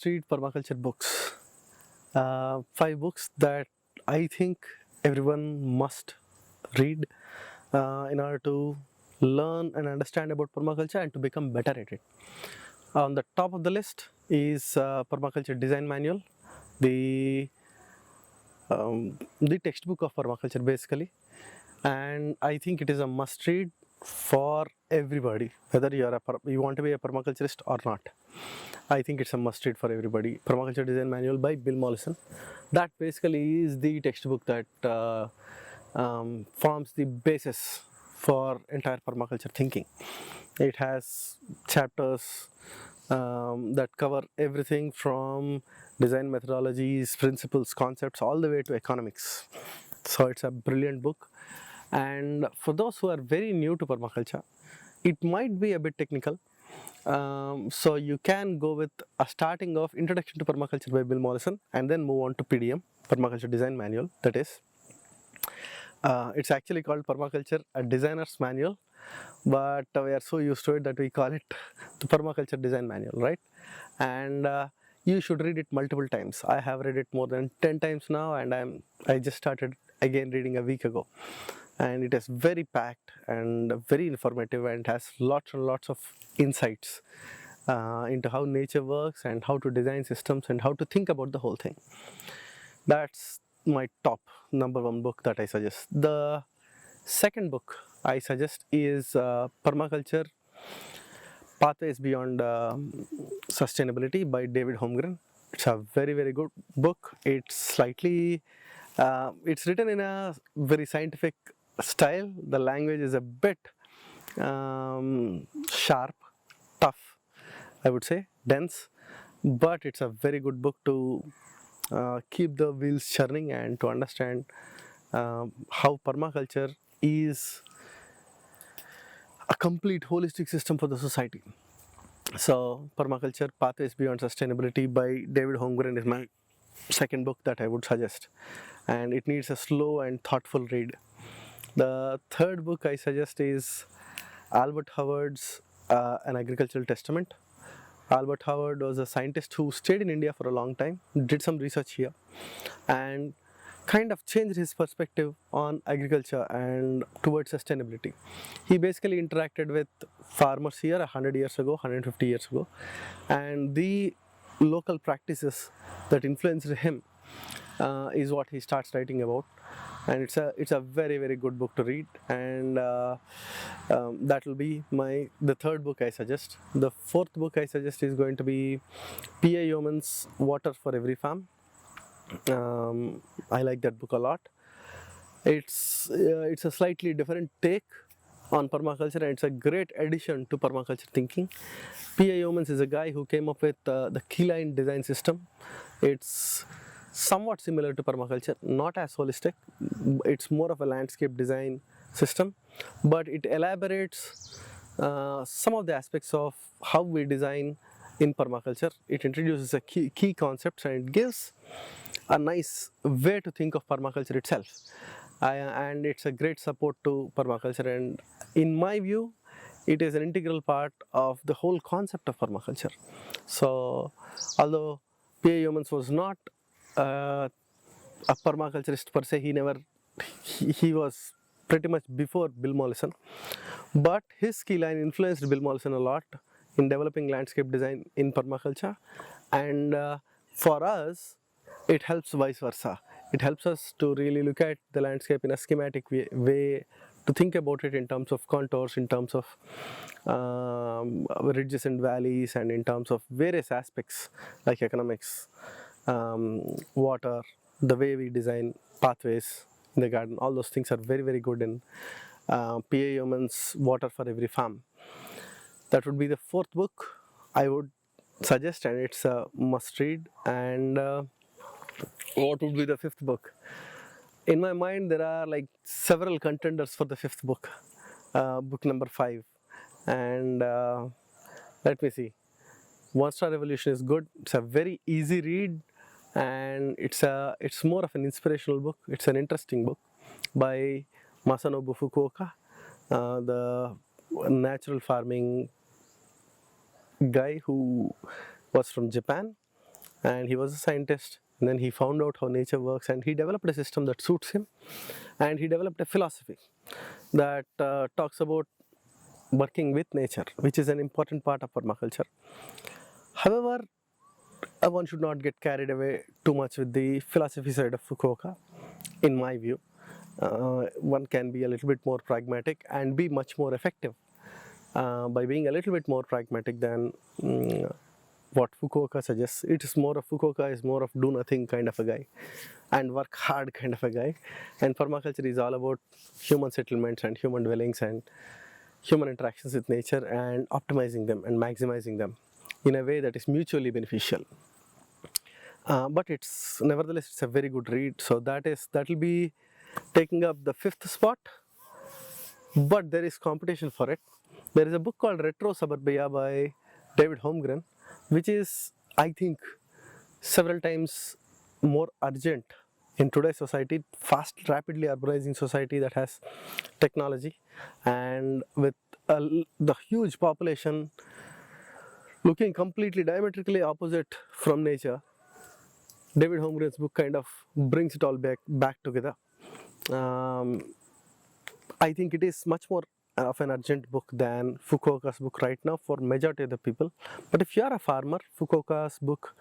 must-read permaculture books. 5 books that I think everyone must read in order to learn and understand about permaculture and to become better at it. On the top of the list is Permaculture Design Manual, the textbook of permaculture basically, and I think it is a must-read for everybody, whether you want to be a permaculturist or not. I think it's a must-read for everybody. Permaculture Design Manual by Bill Mollison. That basically is the textbook that forms the basis for entire permaculture thinking. It has chapters that cover everything from design methodologies, principles, concepts, all the way to economics. So it's a brilliant book. And for those who are very new to permaculture, it might be a bit technical. So you can go with a starting of Introduction to Permaculture by Bill Mollison and then move on to PDM, Permaculture Design Manual. That is, it's actually called Permaculture, a Designer's Manual, but we are so used to it that we call it the Permaculture Design Manual, right? And you should read it multiple times. I have read it more than 10 times now, and I just started again reading a week ago. And it is very packed and very informative and has lots and lots of insights into how nature works and how to design systems and how to think about the whole thing. That's my top #1 book that I suggest. The second book I suggest is Permaculture Pathways Beyond Sustainability by David Holmgren. It's a very, very good book. It's slightly, it's written in a very scientific style. The language is a bit sharp, tough, I would say, dense, but it's a very good book to keep the wheels churning and to understand how permaculture is a complete holistic system for the society. So Permaculture Pathways Beyond Sustainability by David Holmgren is my second book that I would suggest, and it needs a slow and thoughtful read. The third book I suggest is Albert Howard's An Agricultural Testament. Albert Howard was a scientist who stayed in India for a long time, did some research here, and kind of changed his perspective on agriculture and towards sustainability. He basically interacted with farmers here 100 years ago, 150 years ago, and the local practices that influenced him is what he starts writing about. And it's a very, very good book to read, and that will be the third book I suggest. The fourth book I suggest is going to be P.A. Yeoman's Water for Every Farm. I like that book a lot. It's a slightly different take on permaculture, and it's a great addition to permaculture thinking. P.A. Yeomans is a guy who came up with the keyline design system. It's somewhat similar to permaculture, not as holistic. It's more of a landscape design system, but it elaborates some of the aspects of how we design in permaculture. It introduces a key concepts, and it gives a nice way to think of permaculture itself. And it's a great support to permaculture, and in my view, it is an integral part of the whole concept of permaculture. So, although P.A. Yeomans was not a permaculturist per se, he was pretty much before Bill Mollison, but his key line influenced Bill Mollison a lot in developing landscape design in permaculture, and for us it helps vice versa. It helps us to really look at the landscape in a schematic way, to think about it in terms of contours, in terms of ridges and valleys, and in terms of various aspects like economics, water, the way we design pathways in the garden. All those things are very, very good in P.A. Yeoman's Water for Every Farm. That would be the fourth book I would suggest, and it's a must read. And what would be the fifth book? In my mind, there are like several contenders for the fifth book, book number 5. And let me see. One Star Revolution is good. It's a very easy read, and it's more of an inspirational book. It's an interesting book by Masanobu Fukuoka, the natural farming guy who was from Japan, and he was a scientist. And then he found out how nature works, and he developed a system that suits him, and he developed a philosophy that talks about working with nature, which is an important part of permaculture. However, one should not get carried away too much with the philosophy side of Fukuoka, in my view. One can be a little bit more pragmatic and be much more effective by being a little bit more pragmatic than what Fukuoka suggests. Fukuoka is more of do nothing kind of a guy and work hard kind of a guy, and permaculture is all about human settlements and human dwellings and human interactions with nature and optimizing them and maximizing them in a way that is mutually beneficial. But nevertheless it's a very good read, so that will be taking up the 5th spot. But there is competition for it. There is a book called Retro Suburbia by David Holmgren, which is, I think, several times more urgent in today's society, fast, rapidly urbanizing society that has technology, and with the huge population looking completely diametrically opposite from nature. David Holmgren's book kind of brings it all back together. I think it is much more of an urgent book than Fukuoka's book right now for majority of the people. But if you are a farmer, Fukuoka's book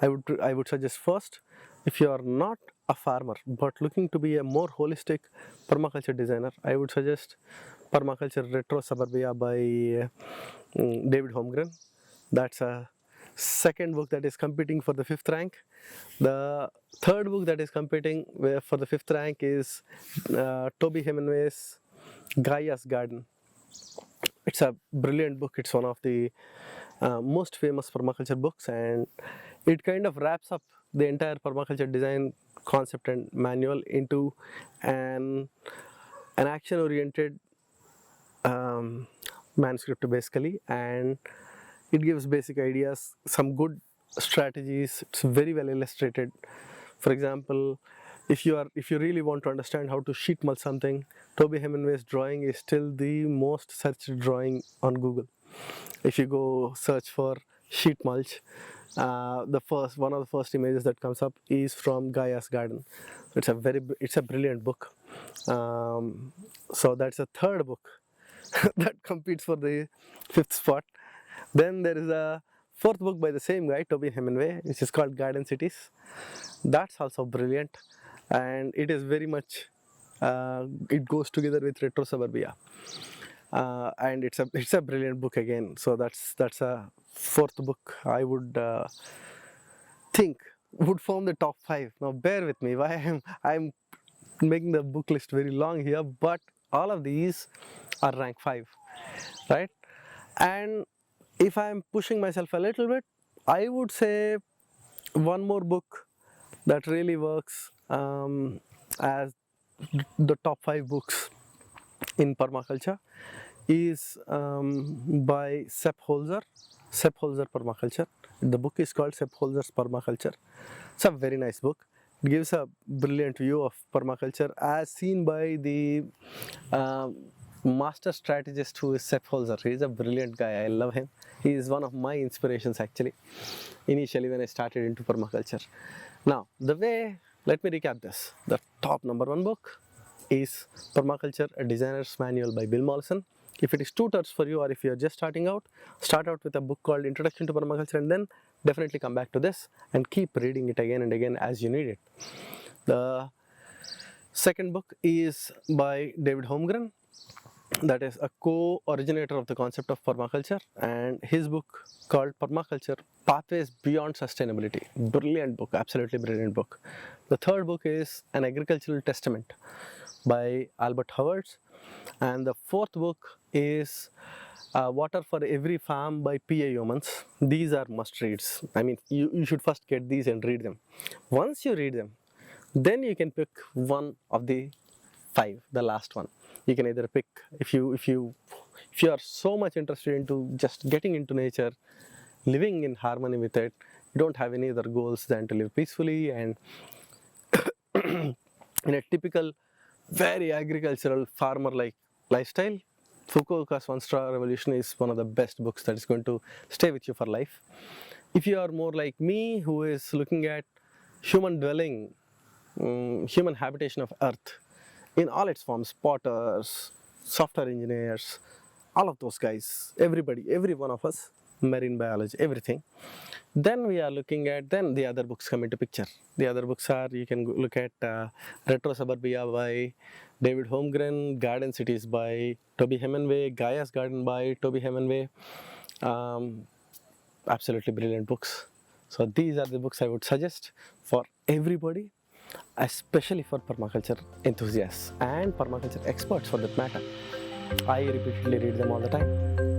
I would suggest first. If you are not a farmer but looking to be a more holistic permaculture designer, I would suggest Permaculture Retro Suburbia by David Holmgren. That's a second book that is competing for the 5th rank. The third book that is competing for the 5th rank is Toby Hemingway's Gaia's Garden. It's a brilliant book. It's one of the most famous permaculture books, and it kind of wraps up the entire permaculture design concept and manual into an action-oriented manuscript basically, and it gives basic ideas, some good strategies. It's very well illustrated. For example, if you really want to understand how to sheet mulch something, Toby Hemingway's drawing is still the most searched drawing on Google. If you go search for sheet mulch, one of the first images that comes up is from Gaia's Garden. It's a brilliant book. So that's a third book that competes for the 5th spot. Then there is a 4th book by the same guy, Toby Hemingway, which is called Garden Cities. That's also brilliant, and it is very much it goes together with Retro Suburbia, and it's a brilliant book again. So that's a 4th book I would think would form the top 5. Now bear with me, why I'm making the book list very long here, but all of these are rank 5, right? And if I'm pushing myself a little bit, I would say one more book that really works as the top 5 books in permaculture is by Sepp Holzer Permaculture. The book is called Sepp Holzer's Permaculture. It's a very nice book. It gives a brilliant view of permaculture as seen by the master strategist who is Sepp Holzer. He is a brilliant guy. I love him. He is one of my inspirations actually, initially when I started into permaculture. Now, let me recap this. The top number 1 book is Permaculture, a Designer's Manual by Bill Mollison. If it is too tough for you, or if you are just starting out, start out with a book called Introduction to Permaculture, and then definitely come back to this and keep reading it again and again as you need it. The second book is by David Holmgren, that is a co-originator of the concept of permaculture, and his book called Permaculture, Pathways Beyond Sustainability. Brilliant book, absolutely brilliant book. The third book is An Agricultural Testament by Albert Howard, and the fourth book is Water for Every Farm by P.A. Yeomans. These are must reads. I mean, you should first get these and read them. Once you read them, then you can pick one of the 5, the last one. You can either pick, if you are so much interested into just getting into nature, living in harmony with it, you don't have any other goals than to live peacefully and in a typical very agricultural farmer like lifestyle, Fukuoka's 1-Star Revolution is one of the best books that is going to stay with you for life. If you are more like me, who is looking at human dwelling, human habitation of earth in all its forms, potters, software engineers, all of those guys, everybody, every one of us, marine biology, everything. Then we are looking at, then the other books come into picture. The other books are, you can look at Retro Suburbia by David Holmgren, Garden Cities by Toby Hemingway, Gaia's Garden by Toby Hemingway. Um, Absolutely brilliant books. So these are the books I would suggest for everybody, especially for permaculture enthusiasts and permaculture experts for that matter. I repeatedly read them all the time.